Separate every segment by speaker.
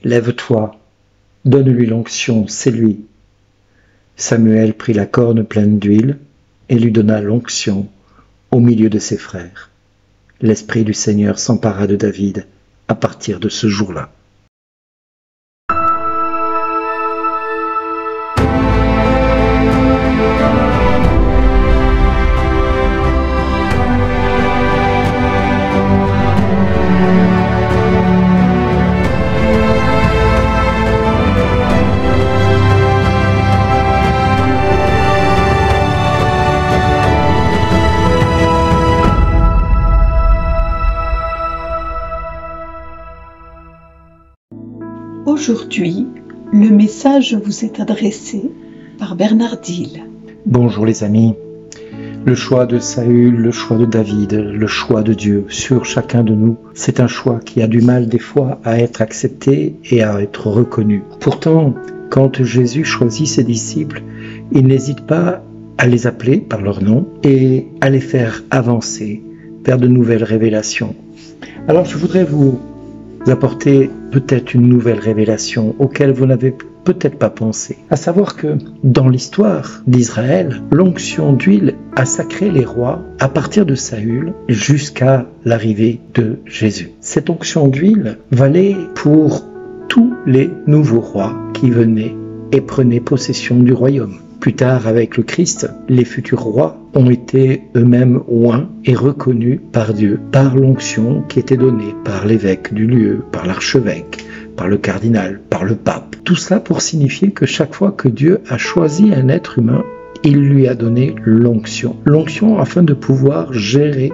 Speaker 1: Lève-toi, donne-lui l'onction, c'est lui. Samuel prit la corne pleine d'huile et lui donna l'onction au milieu de ses frères. L'Esprit du Seigneur s'empara de David à partir de ce jour-là.
Speaker 2: Aujourd'hui, le message vous est adressé par Bernard Dill.
Speaker 1: Bonjour les amis. Le choix de Saül, le choix de David, le choix de Dieu sur chacun de nous, c'est un choix qui a du mal des fois à être accepté et à être reconnu. Pourtant, quand Jésus choisit ses disciples, il n'hésite pas à les appeler par leur nom et à les faire avancer vers de nouvelles révélations. Alors je voudrais vous apporter peut-être une nouvelle révélation auquel vous n'avez peut-être pas pensé. À savoir que dans l'histoire d'Israël, l'onction d'huile a sacré les rois à partir de Saül jusqu'à l'arrivée de Jésus. Cette onction d'huile valait pour tous les nouveaux rois qui venaient et prenaient possession du royaume. Plus tard, avec le Christ, les futurs rois ont été eux-mêmes oints et reconnus par Dieu, par l'onction qui était donnée par l'évêque du lieu, par l'archevêque, par le cardinal, par le pape. Tout cela pour signifier que chaque fois que Dieu a choisi un être humain, il lui a donné l'onction. L'onction afin de pouvoir gérer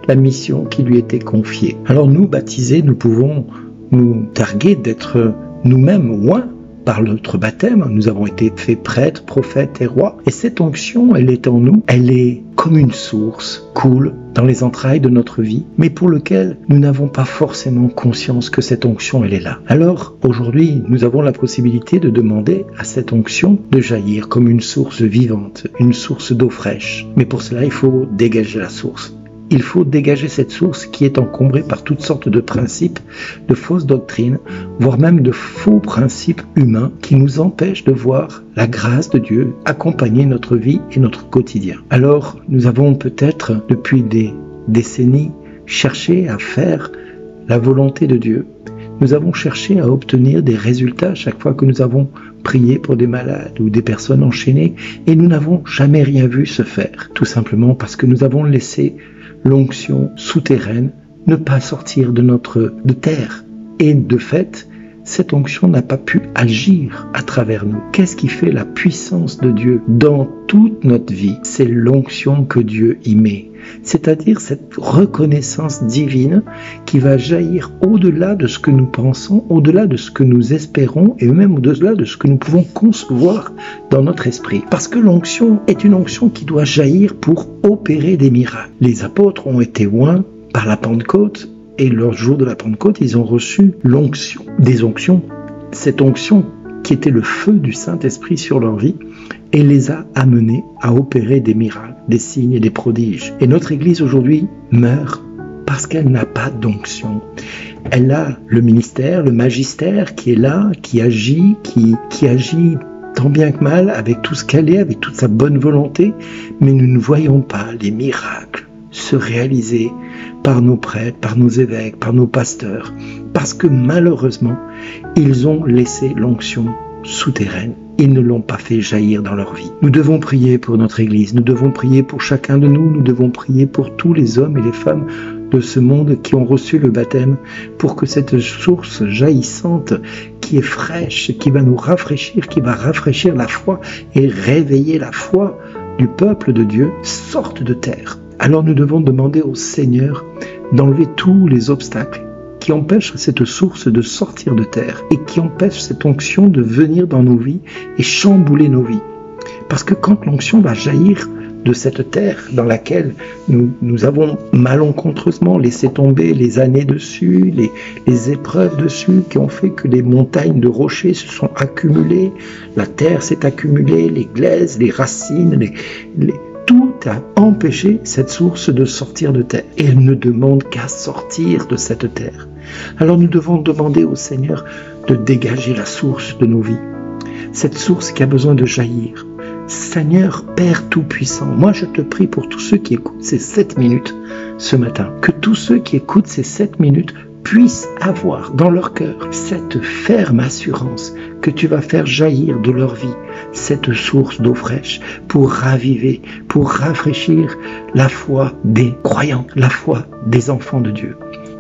Speaker 1: la mission qui lui était confiée. Alors nous, baptisés, nous pouvons nous targuer d'être nous-mêmes oints. Par notre baptême, nous avons été faits prêtres, prophètes et rois. Et cette onction, elle est en nous, elle est comme une source, coule dans les entrailles de notre vie, mais pour lequel nous n'avons pas forcément conscience que cette onction, elle est là. Alors, aujourd'hui, nous avons la possibilité de demander à cette onction de jaillir comme une source vivante, une source d'eau fraîche. Mais pour cela, il faut dégager la source. Il faut dégager cette source qui est encombrée par toutes sortes de principes, de fausses doctrines, voire même de faux principes humains qui nous empêchent de voir la grâce de Dieu accompagner notre vie et notre quotidien. Alors, nous avons peut-être, depuis des décennies, cherché à faire la volonté de Dieu. Nous avons cherché à obtenir des résultats chaque fois que nous avons prié pour des malades ou des personnes enchaînées et nous n'avons jamais rien vu se faire. Tout simplement parce que nous avons laissé l'onction souterraine ne pas sortir de terre. Et de fait, cette onction n'a pas pu agir à travers nous. Qu'est-ce qui fait la puissance de Dieu dans toute notre vie? C'est l'onction que Dieu y met. C'est-à-dire cette reconnaissance divine qui va jaillir au-delà de ce que nous pensons, au-delà de ce que nous espérons et même au-delà de ce que nous pouvons concevoir dans notre esprit. Parce que l'onction est une onction qui doit jaillir pour opérer des miracles. Les apôtres ont été oints par la Pentecôte et le jour de la Pentecôte, ils ont reçu l'onction, des onctions. Cette onction qui était le feu du Saint-Esprit sur leur vie et les a amenés à opérer des miracles, des signes et des prodiges. Et notre Église aujourd'hui meurt parce qu'elle n'a pas d'onction. Elle a le ministère, le magistère qui est là, qui agit, qui agit tant bien que mal avec tout ce qu'elle est, avec toute sa bonne volonté, mais nous ne voyons pas les miracles se réaliser par nos prêtres, par nos évêques, par nos pasteurs, parce que malheureusement, ils ont laissé l'onction souterraine. Ils ne l'ont pas fait jaillir dans leur vie. Nous devons prier pour notre Église, nous devons prier pour chacun de nous, nous devons prier pour tous les hommes et les femmes de ce monde qui ont reçu le baptême, pour que cette source jaillissante qui est fraîche, qui va nous rafraîchir, qui va rafraîchir la foi et réveiller la foi du peuple de Dieu, sorte de terre. Alors nous devons demander au Seigneur d'enlever tous les obstacles qui empêchent cette source de sortir de terre et qui empêchent cette onction de venir dans nos vies et chambouler nos vies. Parce que quand l'onction va jaillir de cette terre dans laquelle nous avons malencontreusement laissé tomber les années dessus, les épreuves dessus qui ont fait que les montagnes de rochers se sont accumulées, la terre s'est accumulée, les glaises, les racines, tout a empêché cette source de sortir de terre. Et elle ne demande qu'à sortir de cette terre. Alors nous devons demander au Seigneur de dégager la source de nos vies. Cette source qui a besoin de jaillir. Seigneur, Père Tout-Puissant, moi je te prie pour tous ceux qui écoutent ces 7 minutes ce matin, que tous ceux qui écoutent ces 7 minutes puissent avoir dans leur cœur cette ferme assurance que tu vas faire jaillir de leur vie cette source d'eau fraîche pour raviver, pour rafraîchir la foi des croyants, la foi des enfants de Dieu.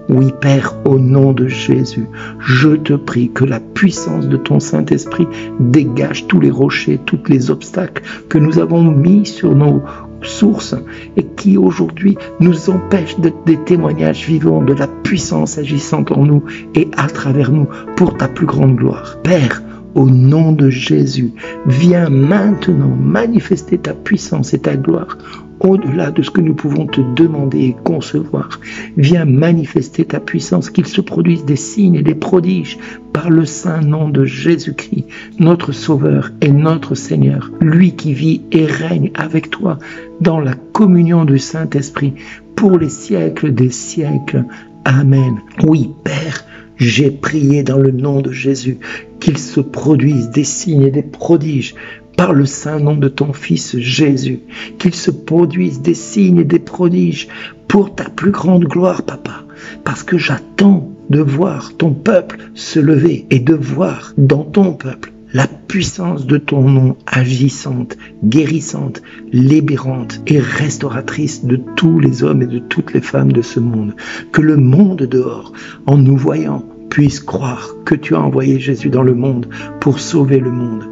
Speaker 1: Oui, Père, au nom de Jésus, je te prie que la puissance de ton Saint-Esprit dégage tous les rochers, tous les obstacles que nous avons mis sur nos sources et qui aujourd'hui nous empêchent d'être des témoignages vivants de la puissance agissante en nous et à travers nous pour ta plus grande gloire. Père, au nom de Jésus, viens maintenant manifester ta puissance et ta gloire au-delà de ce que nous pouvons te demander et concevoir. Viens manifester ta puissance, qu'il se produise des signes et des prodiges par le saint nom de Jésus-Christ, notre Sauveur et notre Seigneur, lui qui vit et règne avec toi dans la communion du Saint-Esprit pour les siècles des siècles. Amen. Oui, Père, j'ai prié dans le nom de Jésus qu'il se produise des signes et des prodiges par le saint nom de ton Fils Jésus, qu'il se produise des signes et des prodiges pour ta plus grande gloire, Papa, parce que j'attends de voir ton peuple se lever et de voir dans ton peuple la puissance de ton nom agissante, guérissante, libérante et restauratrice de tous les hommes et de toutes les femmes de ce monde. Que le monde dehors, en nous voyant, puisse croire que tu as envoyé Jésus dans le monde pour sauver le monde.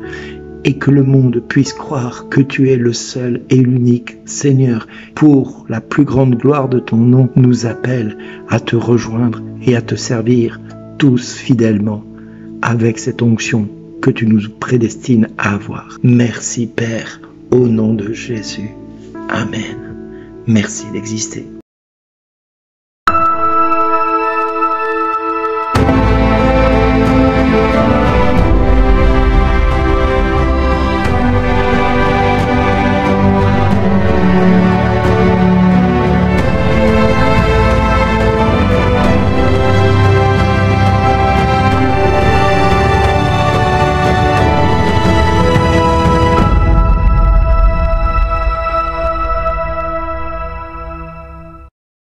Speaker 1: Et que le monde puisse croire que tu es le seul et l'unique Seigneur. Pour la plus grande gloire de ton nom, nous appelle à te rejoindre et à te servir tous fidèlement avec cette onction que tu nous prédestines à avoir. Merci Père, au nom de Jésus. Amen. Merci d'exister.